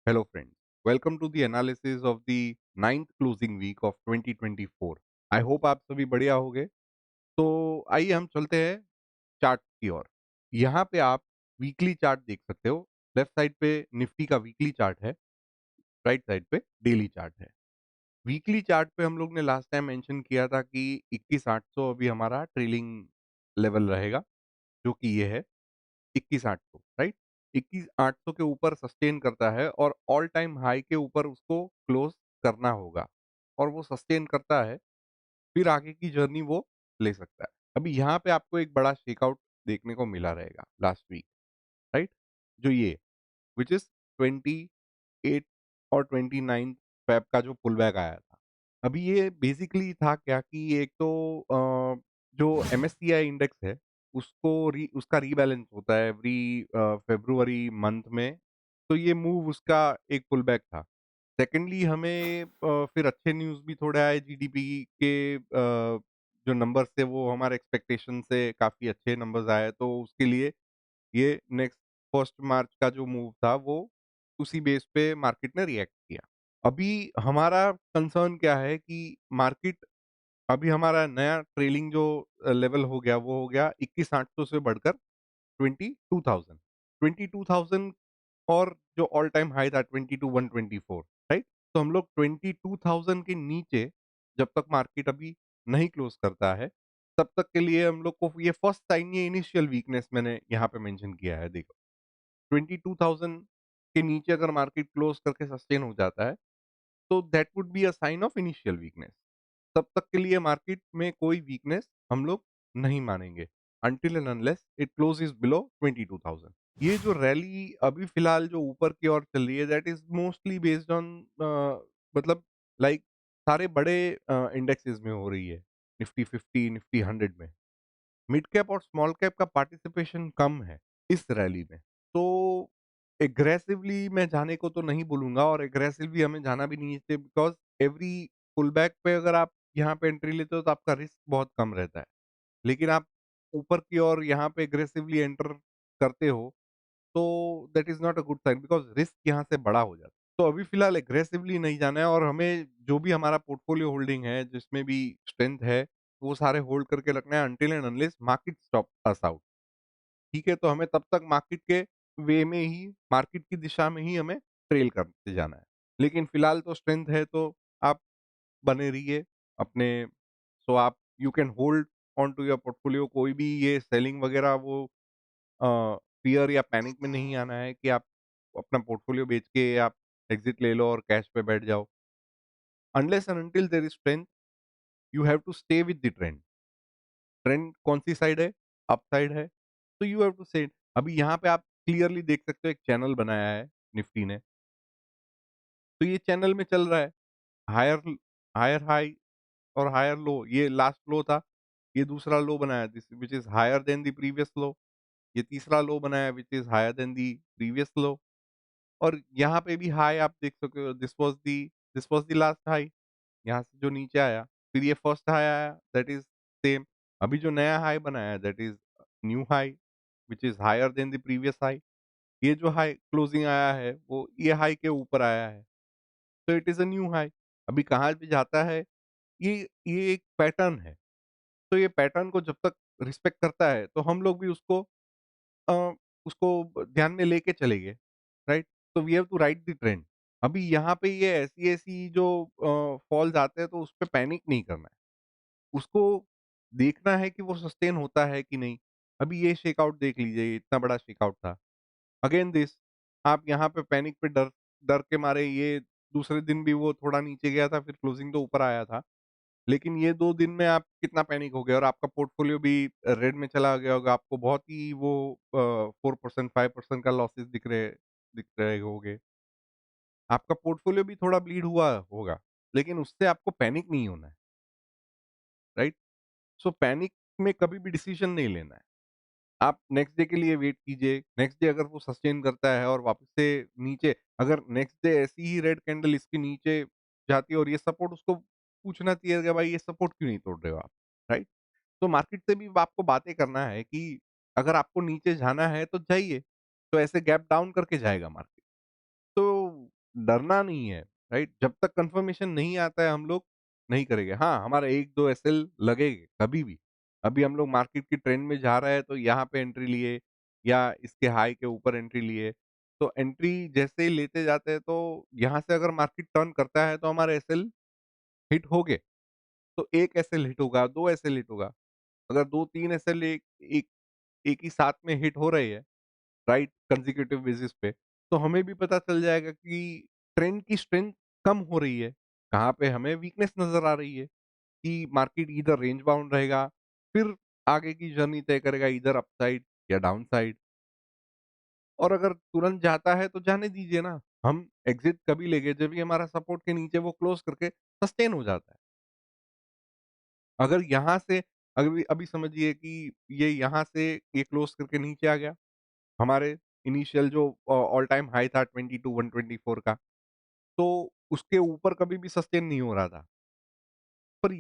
Hello, friends. Welcome to the analysis of the ninth closing week of 2024. I hope आप सभी बढ़िया होंगे। तो आइए हम चलते हैं चार्ट की ओर। यहाँ पे आप वीकली चार्ट देख सकते हो। लेफ्ट साइड पे निफ्टी का वीकली चार्ट है, राइट साइड पे डेली चार्ट है। वीकली चार्ट पे हम लोग ने लास्ट टाइम मेंशन किया था कि 21,800 अभी हमारा ट्रेलिंग लेवल रहेगा, जो कि ये है 21,800, राइट। 21,800 के ऊपर सस्टेन करता है और ऑल टाइम हाई के ऊपर उसको क्लोज करना होगा, और वो सस्टेन करता है, फिर आगे की जर्नी वो ले सकता है। अभी यहाँ पे आपको एक बड़ा शेकआउट देखने को मिला रहेगा लास्ट वीक, राइट, जो ये विच इज 28 और 29 फेब का जो पुल बैक आया था। अभी ये बेसिकली था क्या कि एक तो जो एमएससीआई इंडेक्स है, उसका रीबैलेंस होता है एवरी फरवरी मंथ में। तो ये मूव उसका एक पुल बैक था। सेकेंडली हमें फिर अच्छे न्यूज़ भी थोड़े आए, जीडीपी के जो नंबर्स थे वो हमारे एक्सपेक्टेशन से काफ़ी अच्छे नंबर्स आए, तो उसके लिए ये नेक्स्ट फर्स्ट मार्च का जो मूव था वो उसी बेस पे मार्केट ने रिएक्ट किया। अभी हमारा कंसर्न क्या है कि मार्केट, अभी हमारा नया ट्रेलिंग जो लेवल हो गया वो हो गया 21,800 से बढ़कर 22,000। 22,000 और जो ऑल टाइम हाई था 22,124, राइट। तो हम लोग 22,000 के नीचे जब तक मार्केट अभी नहीं क्लोज करता है, तब तक के लिए हम लोग को ये फर्स्ट साइन, ये इनिशियल वीकनेस मैंने यहाँ पे मेंशन किया है। देखो, 22,000 के नीचे अगर मार्केट क्लोज करके सस्टेन हो जाता है, तो that would be a sign of initial weakness. तब तक के लिए मार्केट में कोई वीकनेस हम लोग नहीं मानेंगे, until and unless it closes below 22,000। ये जो रैली अभी फिलहाल जो ऊपर की ओर चल रही है, that is mostly based on, मतलब लाइक सारे बड़े इंडेक्सेस में हो रही है। निफ्टी 50, निफ्टी 100 में मिड कैप और स्मॉल कैप का पार्टिसिपेशन कम है इस रैली में। तो एग्रेसिवली मैं जाने को तो नहीं बोलूंगा, और एग्रेसिवली हमें जाना भी नहीं चाहिए, बिकॉज एवरी पुल बैक पे अगर आप यहाँ पे एंट्री लेते हो तो आपका रिस्क बहुत कम रहता है। लेकिन आप ऊपर की ओर यहाँ पे एग्रेसिवली एंटर करते हो, तो that is not a good sign, because risk यहाँ से बड़ा हो जाता है। तो अभी फिलहाल एग्रेसिवली नहीं जाना है, और हमें जो भी हमारा पोर्टफोलियो होल्डिंग है जिसमें भी स्ट्रेंथ है, वो सारे होल्ड करके रखना है until and unless market stop us out. ठीक है, तो हमें तब तक मार्केट के वे में ही, मार्केट की दिशा में ही हमें ट्रेल करते जाना है। लेकिन फिलहाल तो स्ट्रेंथ है, तो आप बने रहिए अपने। सो आप you can hold on to your portfolio. कोई भी ये सेलिंग वगैरह वो फियर या पैनिक में नहीं आना है कि आप अपना पोर्टफोलियो बेच के आप एग्जिट ले लो और कैश पे बैठ जाओ। Unless and until there is strength, you have to stay with the trend. Trend कौन सी साइड है? अप साइड है, तो यू हैव टू से। अभी यहाँ पे आप क्लियरली देख सकते हो, एक चैनल बनाया है निफ्टी ने। तो ये चैनल में चल रहा है हायर हायर हाई और हायर लो। ये लास्ट लो था, ये दूसरा लो बनाया this which is higher than the previous low. ये तीसरा लो बनाया which is higher than the previous low. और यहाँ पे भी हाई आप देख सकते हो, this was the last high. यहाँ से जो नीचे आया, फिर ये फर्स्ट हाई आया, दैट इज सेम। अभी जो नया हाई बनाया है, that is new high which is higher than the previous high. ये जो हाई क्लोजिंग आया है वो ये हाई के ऊपर आया है, तो it is a new high. अभी कहाँ पे जाता है, ये ये एक पैटर्न है। तो ये पैटर्न को जब तक रिस्पेक्ट करता है, तो हम लोग भी अ, उसको ध्यान में लेके चलेंगे, राइट। तो we have to ride the trend. अभी यहाँ पे ये ऐसी-ऐसी जो फॉल्स आते हैं, तो उसपे पैनिक नहीं करना है। उसको देखना है कि वो सस्टेन होता है कि नहीं। अभी ये शेकआउट देख लीजिए, ये इतना बड़ा शेकआउट था। अगेन दिस, आप यहाँ पे पैनिक पे डर डर के मारे ये दूसरे दिन भी वो थोड़ा नीचे गया था, फिर क्लोजिंग तो ऊपर आया था। लेकिन ये 2 दिन में आप कितना पैनिक हो गए, और आपका पोर्टफोलियो भी रेड में चला गया होगा। आपको बहुत ही वो 4% 5% का लॉसेस दिख रहे होंगे। आपका पोर्टफोलियो भी थोड़ा ब्लीड हुआ होगा, लेकिन उससे आपको पैनिक नहीं होना है, राइट? सो पैनिक में कभी भी डिसीजन नहीं लेना है। आप नेक्स्ट डे के लिए वेट कीजिए। नेक्स्ट डे अगर वो सस्टेन करता है और वापस से नीचे, अगर नेक्स्ट डे ऐसी ही रेड कैंडल इसके नीचे जाती है और ये सपोर्ट, उसको पूछना चाहिए कि भाई ये सपोर्ट क्यों नहीं तोड़ रहे हो आप, राइट? तो मार्केट से भी आपको बातें करना है कि अगर आपको नीचे जाना है तो जाइए, तो ऐसे गैप डाउन करके जाएगा मार्केट। तो डरना नहीं है, राइट? जब तक कंफर्मेशन नहीं आता है हम लोग नहीं करेंगे। हाँ, हमारा 1-2 एसएल लगेगा कभी भी। अभी हम लोग मार्केट की ट्रेंड में जा रहे हैं तो यहाँ पे एंट्री लिए या इसके हाई के ऊपर एंट्री लिए। तो एंट्री जैसे ही लेते जाते हैं तो यहाँ से अगर मार्केट टर्न करता है तो हमारे एसएल हिट हो गए। तो 1 एसएल हिट होगा, 2 एसएल हिट होगा। अगर 2-3 एसएल एक एक ही साथ में हिट हो रही है, राइट, कंसेक्यूटिव बेसिस पे, तो हमें भी पता चल जाएगा कि ट्रेंड की स्ट्रेंथ कम हो रही है, कहाँ पे हमें वीकनेस नज़र आ रही है, कि मार्केट इधर रेंज बाउंड रहेगा, फिर आगे की जर्नी तय करेगा इधर अपसाइड या डाउनसाइड। और अगर तुरंत जाता है तो जाने दीजिए ना, हम एग्ज़िट कभी लेंगे जब भी हमारा सपोर्ट के नीचे वो क्लोज़ करके सस्टेन हो जाता है। अगर यहाँ से अभी अभी समझिए कि ये यहाँ से ये क्लोज़ करके नीचे आ गया, हमारे इनिशियल जो ऑल टाइम हाई था 22 124 का, तो उसके ऊपर कभी भी सस्टेन नहीं हो रहा था। पर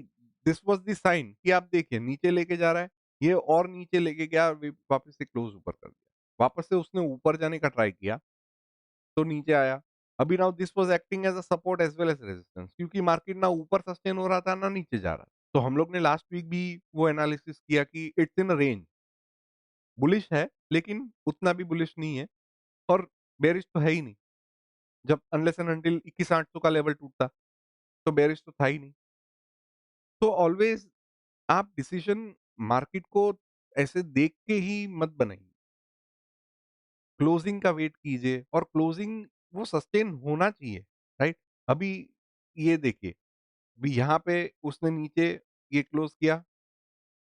दिस वाज़ द साइन कि आप देखिए नीचे लेके जा रहा है, ये और नीचे लेके गया और वे वापस से क्लोज़ ऊपर कर दिया। वापस से उसने ऊपर जाने का ट्राई किया, तो नीचे आया। अभी now this was acting as a support as well as resistance क्योंकि मार्केट ना ऊपर सस्टेन हो रहा था, ना नीचे जा रहा था। तो हम लोग ने लास्ट वीक भी वो एनालिसिस किया कि it's in a range, bullish है, लेकिन उतना भी बुलिश नहीं है और बेयरिश तो है ही नहीं। जब अनलेस एंड अंटिल 21,800 का लेवल टूटता, तो बेयरिश तो था ही नहीं। तो ऑलवेज़ आप डिसीज़न मार्केट को ऐसे देख के ही मत बनाइए। क्लोजिंग का वेट कीजिए और क्लोजिंग वो सस्टेन होना चाहिए, राइट? अभी ये देखिए, अभी यहाँ पे उसने नीचे ये क्लोज़ किया,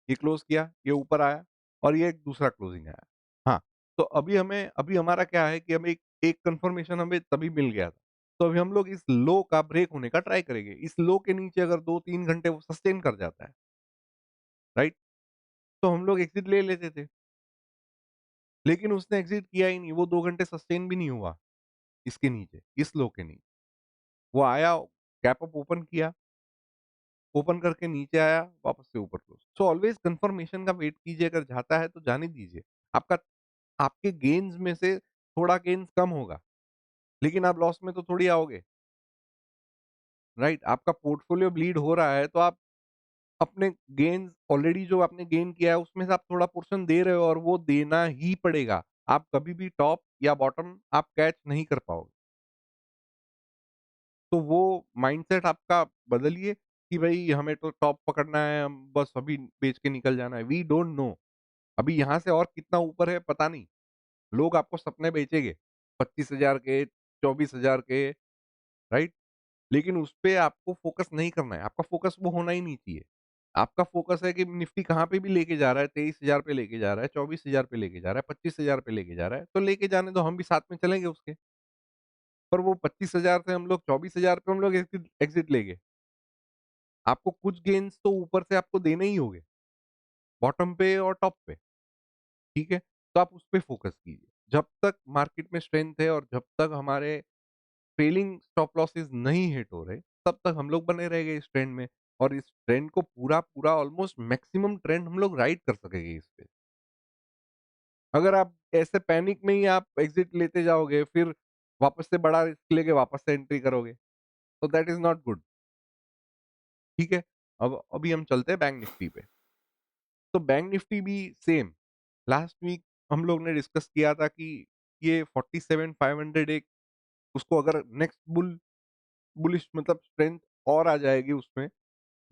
ये क्लोज़ किया, ये ऊपर आया और ये एक दूसरा क्लोजिंग आया। हाँ, तो अभी हमारा क्या है कि हमें एक एक कन्फर्मेशन हमें तभी मिल गया था। तो अभी हम लोग इस लो का ब्रेक होने का ट्राई करेंगे। इस लो के नीचे अगर 2-3 घंटे वो सस्टेन कर जाता है, राइट? तो हम लोग एग्ज़िट ले लेते थे। लेकिन उसने एग्ज़िट किया ही नहीं, वो 2 घंटे सस्टेन भी नहीं हुआ इसके नीचे, इस लो के नीचे। वो आया, गैप अप ओपन किया, ओपन करके नीचे आया, वापस से ऊपर क्लोज़। सो ऑलवेज़ कन्फर्मेशन का वेट कीजिए, अगर जाता है तो जाने दीजिए। आपका आपके गेन्स में से थोड़ा गेन्स कम होगा, लेकिन आप लॉस में तो थोड़ी आओगे, राइट? आपका पोर्टफोलियो ब्लीड हो रहा है, तो आप अपने गेन्स ऑलरेडी जो आपने गेन किया है, उसमें से आप थोड़ा पोर्शन दे रहे हो और वो देना ही पड़ेगा। आप कभी भी टॉप या बॉटम आप कैच नहीं कर पाओगे। तो वो माइंडसेट आपका बदलिए कि भई हमें तो टॉप पकड़ना है, हम बस अभी बेच के निकल जाना है। वी डोंट नो अभी यहाँ से और कितना ऊपर है पता नहीं। लोग आपको सपने बेचेंगे 25,000 के, 24,000 के, राइट? लेकिन उसपे आपको फ़ोकस नहीं करना है, आपका फ़ोकस वो होना ही नहीं चाहिए। आपका फ़ोकस है कि निफ्टी कहाँ पे भी लेके जा रहा है, 23,000 पे लेके जा रहा है, 24,000 पे लेके जा रहा है, 25,000 पे लेके जा रहा है, तो लेके जाने दो, हम भी साथ में चलेंगे उसके। पर वो 25,000 से हम लोग 24,000 पे हम लोग एग्ज़िट एग्ज़िट लेंगे। आपको कुछ गेन्स तो ऊपर से आपको देने ही होंगे, बॉटम पे और टॉप पे, ठीक है? तो आप उसपे फ़ोकस कीजिए। जब तक मार्केट में स्ट्रेंथ है और जब तक हमारे ट्रेलिंग स्टॉप लॉसेस नहीं हिट हो रहे, तब तक हम लोग बने रहेंगे इस ट्रेंड में और इस ट्रेंड को पूरा-पूरा ऑलमोस्ट मैक्सिमम ट्रेंड हम लोग राइड कर सकेंगे इस पे। अगर आप ऐसे पैनिक में ही आप एग्ज़िट लेते जाओगे, फिर वापस से बड़ा रिस्क लेके वापस से एंट्री करोगे, तो दैट इज़ नॉट गुड, ठीक है? अब अभी हम चलते हैं बैंक निफ्टी पे। तो बैंक निफ्टी भी सेम, लास्ट वीक हम लोग ने डिस्कस किया था कि ये 47,500 एक उसको अगर नेक्स्ट बुलिश मतलब स्ट्रेंथ और आ जाएगी उसमें,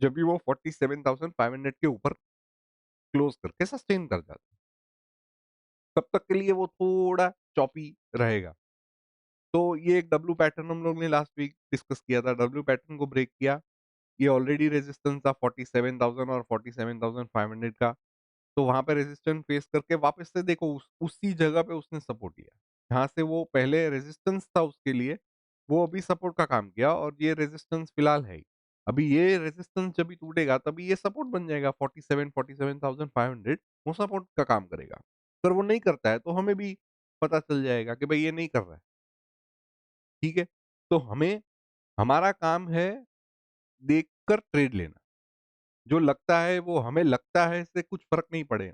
जब भी वो 47,500 के ऊपर क्लोज़ करके सस्टेन कर जाता है। तब तक के लिए वो थोड़ा चॉपी रहेगा। तो ये एक डब्ल्यू पैटर्न हम लोग ने लास्ट वीक डिस्कस किया था, डब्ल्यू पैटर्न को ब्रेक किया। ये ऑलरेडी रेजिस्टेंस था 47,000 और 47,500 का। तो वहाँ पे रेजिस्टेंस फेस करके वापस से देखो उसी जगह पे उसने सपोर्ट लिया। जहाँ से वो पहले रेजिस्टेंस था उसके लिए, वो अभी सपोर्ट का काम किया और ये रेजिस्टेंस फिलहाल है ही। अभी ये रेजिस्टेंस जब भी टूटेगा तभी ये सपोर्ट बन जाएगा 47,500 वो सपोर्ट का काम करेगा। अगर वो नहीं करता है तो हमें भी पता चल जाएगा कि भाई ये नहीं कर रहा है, ठीक है? तो हमें हमारा काम है देखकर ट्रेड लेना। जो लगता है वो हमें लगता है इससे कुछ फ़र्क नहीं पड़ेगा।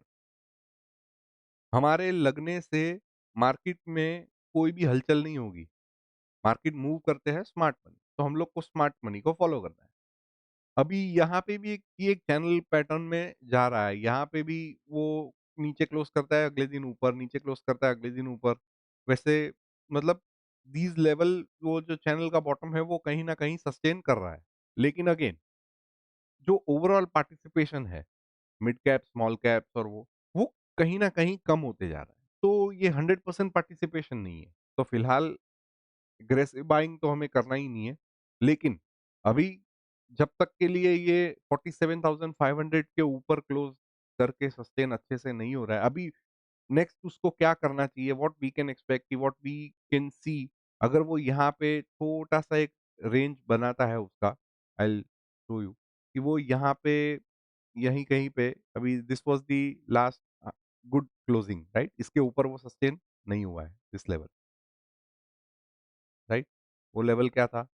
हमारे लगने से मार्केट में कोई भी हलचल नहीं होगी। मार्केट मूव करते हैं स्मार्ट मनी, तो हम लोग को स्मार्ट मनी को फॉलो करना है। अभी यहाँ पे भी एक चैनल पैटर्न में जा रहा है, यहाँ पे भी वो नीचे क्लोज करता है, अगले दिन ऊपर, नीचे क्लोज करता है, अगले दिन ऊपर। वैसे मतलब दीज लेवल, वो जो चैनल का बॉटम है वो कहीं ना कहीं सस्टेन कर रहा है। लेकिन अगेन, जो ओवरऑल पार्टिसिपेशन है मिड कैप, स्मॉल कैप्स और वो कहीं ना कहीं कम होते जा रहा है। तो ये 100% पार्टिसिपेशन नहीं है। तो फिलहाल एग्रेसिव बाइंग तो हमें करना ही नहीं है। लेकिन अभी जब तक के लिए ये 47,500 के ऊपर क्लोज करके सस्टेन अच्छे से नहीं हो रहा है, अभी नेक्स्ट उसको क्या करना चाहिए, व्हाट वी कैन एक्सपेक्ट, कि व्हाट वी कैन सी, अगर वो यहाँ पे छोटा सा एक रेंज बनाता है उसका, आई शो यू कि वो यहाँ पे यहीं कहीं पे, अभी this was the last good closing, right? इसके ऊपर वो सस्टेन नहीं हुआ है दिस लेवल, राइट? वो लेवल क्या था?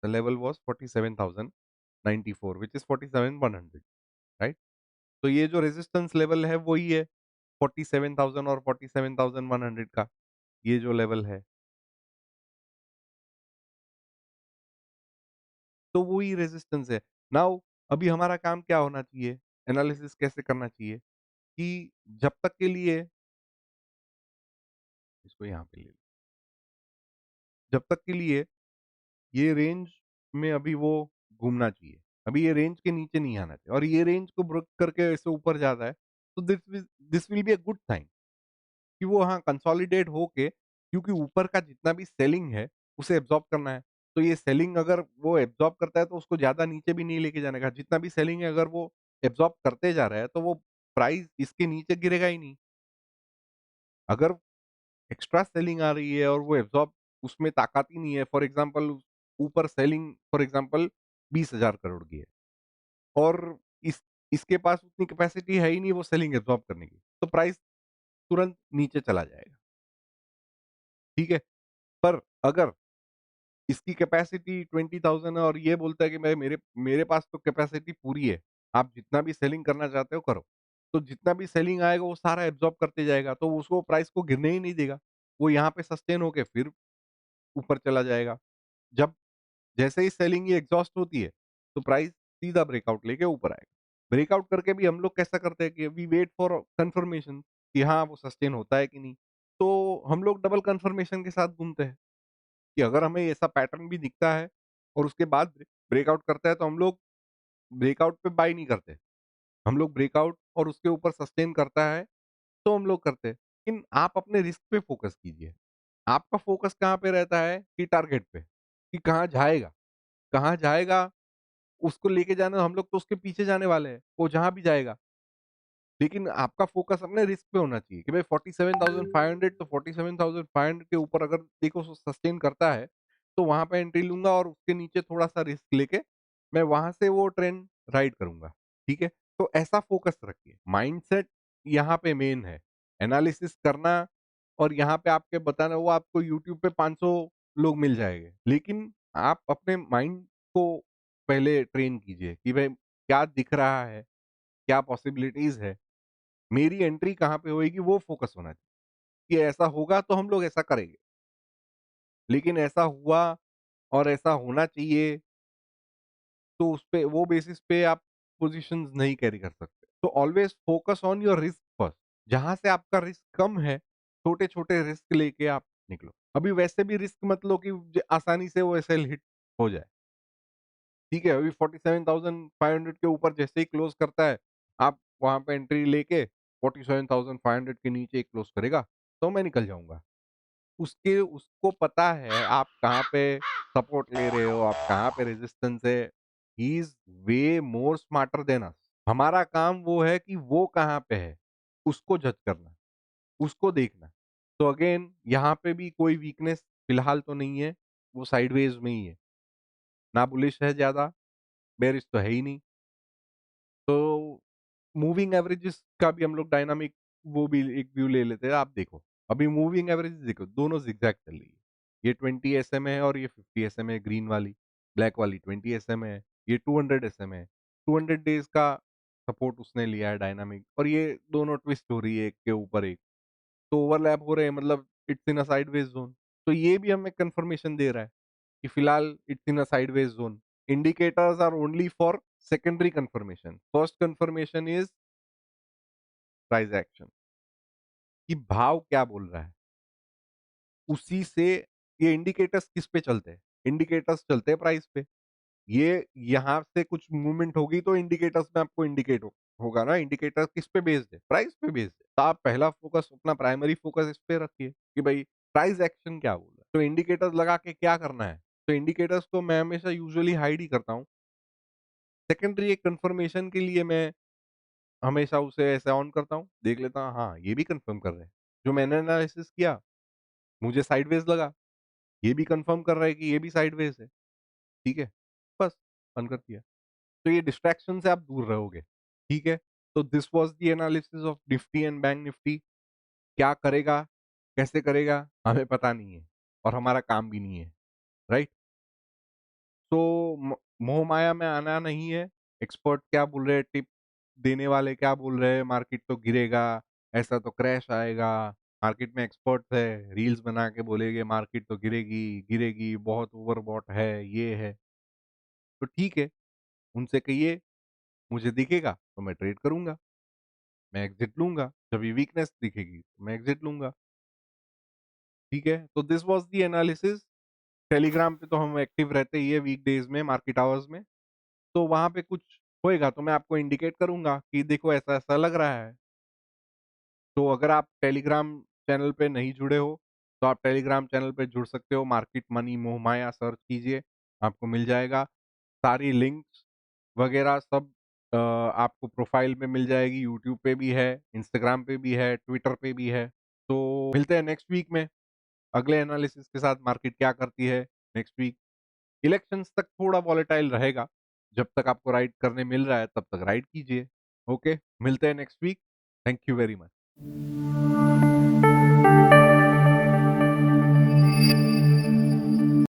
The level was 47,094 which is 47,100, right? तो ये जो रेजिस्टेंस लेवल है वही है 47,000 और 47,100 का, ये जो लेवल है, तो वही रेजिस्टेंस है। नाउ अभी हमारा काम क्या होना चाहिए, एनालिसिस कैसे करना चाहिए, कि जब तक के लिए इसको यहाँ पे ले लो, जब तक के लिए ये रेंज में अभी वो घूमना चाहिए। अभी ये रेंज के नीचे नहीं आना चाहिए, और ये रेंज को ब्रेक करके ऐसे ऊपर जाता है, तो this will be a good sign कि वो हाँ कंसोलिडेट होके, क्योंकि ऊपर का जितना भी सेलिंग है उसे एब्जॉर्ब करना है। तो ये सेलिंग अगर वो एब्जॉर्ब करता है तो उसको ज्यादा नीचे भी नहीं लेके जाने का, जितना भी सेलिंग है अगर वो एब्जॉर्ब करते जा रहा है तो वो प्राइस इसके नीचे गिरेगा ही नहीं। अगर एक्स्ट्रा सेलिंग आ रही है और वो एब्जॉर्ब, उसमें ताकत ही नहीं है, फॉर एग्जांपल ऊपर सेलिंग फॉर एग्जांपल 20,000 करोड़ की है, और इस इसके पास उतनी कैपेसिटी है ही नहीं वो सेलिंग एब्जॉर्ब करने की, तो प्राइस तुरंत नीचे चला जाएगा, ठीक है? पर अगर इसकी कैपेसिटी 20,000 है और ये बोलता है कि मैं मेरे मेरे पास तो कैपेसिटी पूरी है, आप जितना भी सेलिंग करना चाहते हो करो, तो जितना भी सेलिंग आएगा वो सारा एब्जॉर्ब करते जाएगा, तो उसको प्राइस को गिरने ही नहीं देगा। वो यहाँ पे सस्टेन होके फिर ऊपर चला जाएगा। जब जैसे ही सेलिंग ये एग्जॉस्ट होती है, तो प्राइस सीधा ब्रेकआउट लेके ऊपर आएगा। ब्रेकआउट करके भी हम लोग कैसा करते हैं कि वी वेट फॉर कंफर्मेशन कि हाँ, वो सस्टेन होता है कि नहीं। तो हम लोग डबल कंफर्मेशन के साथ घूमते हैं कि अगर हमें ऐसा पैटर्न भी दिखता है और उसके बाद ब्रेकआउट करता है, तो हम लोग ब्रेकआउट पे बाय नहीं करते। हम लोग ब्रेकआउट और उसके ऊपर सस्टेन करता है, तो हम लोग करते हैं। लेकिन आप अपने रिस्क पे फोकस कीजिए। आपका फोकस कहाँ पे रहता है? कि टारगेट पे, कि कहाँ जाएगा, कहाँ जाएगा उसको लेके जाना, हम लोग तो उसके पीछे जाने वाले हैं, वो जहाँ भी जाएगा। लेकिन आपका फ़ोकस अपने रिस्क पे होना चाहिए कि भाई 47,500, तो 47,500 के ऊपर अगर देखो सस्टेन करता है, तो वहाँ पे एंट्री लूँगा और उसके नीचे थोड़ा-सा रिस्क लेके मैं वहाँ से वो ट्रेंड राइड करूँगा, ठीक है? तो ऐसा फ़ोकस रखिए। माइंडसेट यहाँ पे मेन है। एनालिसिस करना और यहाँ पे आपके बताना, वो आपको यूट्यूब पे 500 लोग मिल जाएँगे। लेकिन आप अपने माइंड को पहले ट्रेन कीजिए कि भाई क्या दिख रहा है? क्या पॉसिबिलिटीज़ है? मेरी एंट्री कहाँ पे होएगी, वो फ़ोकस होना चाहिए, कि ऐसा होगा तो हम लोग ऐसा करेंगे। लेकिन ऐसा हुआ और ऐसा होना चाहिए, तो उसपे वो बेसिस पे आप पोज़ीशंस नहीं कैरी कर सकते। तो always focus on your risk first. जहाँ से आपका रिस्क कम है, छोटे-छोटे रिस्क लेके आप निकलो। अभी वैसे भी रिस्क मत लो कि आसानी से वो एसएल हिट हो जाए। ठीक है, अभी 47,500 के ऊपर जैसे ही क्लोज़ करता है, आप वहाँ पे एंट्री लेके 47,500 के नीचे क्लोज़ करेगा, तो मैं निकल जाऊँगा। उसके उसको पता है आप कहाँ पे सपोर्ट ले रहे हो, आप कहाँ पे रेजिस्टेंस है। He is way more smarter than us. हमारा काम वो है कि वो कहाँ पे है, उसको जज करना, उसको देखना। तो अगेन यहाँ पे भी कोई वीकनेस फिलहाल तो नहीं है, वो साइडवेज़ में ही है। ना बुलिश है ज़्यादा, बेयरिश तो है ही नहीं। तो मूविंग एवरेजेस का भी हम लोग डायनामिक वो भी एक व्यू ले लेते हैं। आप देखो, अभी मूविंग एवरेज देखो, दोनों ज़िगज़ैग चल रही है। ये 20 एसएम है और ये 50 एसएम है, ग्रीन वाली। ब्लैक वाली 20 एसएम है, ये 200 एसएम है। 200 डेज़ का सपोर्ट उसने लिया है डायनामिक, और ये दोनों ट्विस्ट हो रही है एक के ऊपर एक। तो ओवरलैप हो रहे हैं, मतलब it's in a sideways zone. तो ये भी हमें कंफर्मेशन दे रहा है कि फिलहाल it's in a sideways zone. Indicators are only for secondary confirmation. First confirmation is price action, कि भाव क्या बोल रहा है. उसी से ये इंडिकेटर्स किस पे चलते हैं? इंडिकेटर्स चलते हैं प्राइस पे. ये यहाँ से कुछ मूवमेंट होगी तो इंडिकेटर्स में आपको इंडिकेट होगा ना. इंडिकेटर किस पे बेस्ड है? प्राइस पे बेस्ड है. तो आप पहला फोकस, अपना प्राइमरी फोकस इस पे रखिए कि भाई प्राइस एक्शन क्या बोल रहा है. तो इंडिकेटर्स लगा के क्या करना है? तो इंडिकेटर्स को मैं हमेशा यूजुअली हाइड ही करता हूँ. सेकेंडरी एक कंफर्मेशन के लिए मैं हमेशा उसे ऐसे ऑन करता हूँ, देख लेता हूँ, हाँ, ये भी कंफर्म कर रहे हैं. जो मैंने एनालिसिस किया, मुझे साइडवेज लगा, ये भी कंफर्म कर रहा है कि ये भी साइडवेज है. ठीक है? बस बंद कर दिया. तो ये डिस्ट्रैक्शन से आप दूर रहोगे. ठीक है? तो this was the analysis of Nifty and bank Nifty. क्या करेगा, कैसे करेगा, हमें पता नहीं है और हमारा काम भी नहीं है. राइट? तो मोह माया में आना नहीं है. एक्सपर्ट क्या बोल रहे हैं, टिप देने वाले क्या बोल रहे हैं, मार्केट तो गिरेगा, ऐसा तो क्रैश आएगा. मार्केट में एक्सपर्ट है, रील्स बना के बोलेंगे मार्केट तो गिरेगी, गिरेगी, बहुत ओवरबॉट है, ये है. तो ठीक है, उनसे कहिए मुझे दिखेगा तो मैं ट्रेड करूंगा, मैं एग्जिट लूंगा. जब ये वीकनेस दिखेगी तो मैं एग्जिट लूंगा. ठीक है? तो this was the analysis. Telegram पे तो हम एक्टिव रहते ही है वीक डेज में, मार्केट आवर्स में. तो वहाँ पे कुछ होएगा तो मैं आपको इंडिकेट करूँगा कि देखो ऐसा-ऐसा लग रहा है. तो अगर आप टेलीग्राम चैनल पे नहीं जुड़े हो, तो आप टेलीग्राम चैनल पे जुड़ सकते हो. मार्केट मनी मोहमाया सर्च कीजिए, आपको मिल जाएगा. सारी लिंक्स वगैरह सब आपको प्रोफाइल में मिल जाएगी. यूट्यूब पे भी है, इंस्टाग्राम पे भी है, ट्विटर पे भी है. तो मिलते हैं नेक्स्ट वीक में अगले एनालिसिस के साथ. मार्केट क्या करती है नेक्स्ट वीक. इलेक्शंस तक थोड़ा वॉलेटाइल रहेगा. जब तक आपको राइड करने मिल रहा है तब तक राइड कीजिए. ओके, मिलते हैं next week. Thank you very much.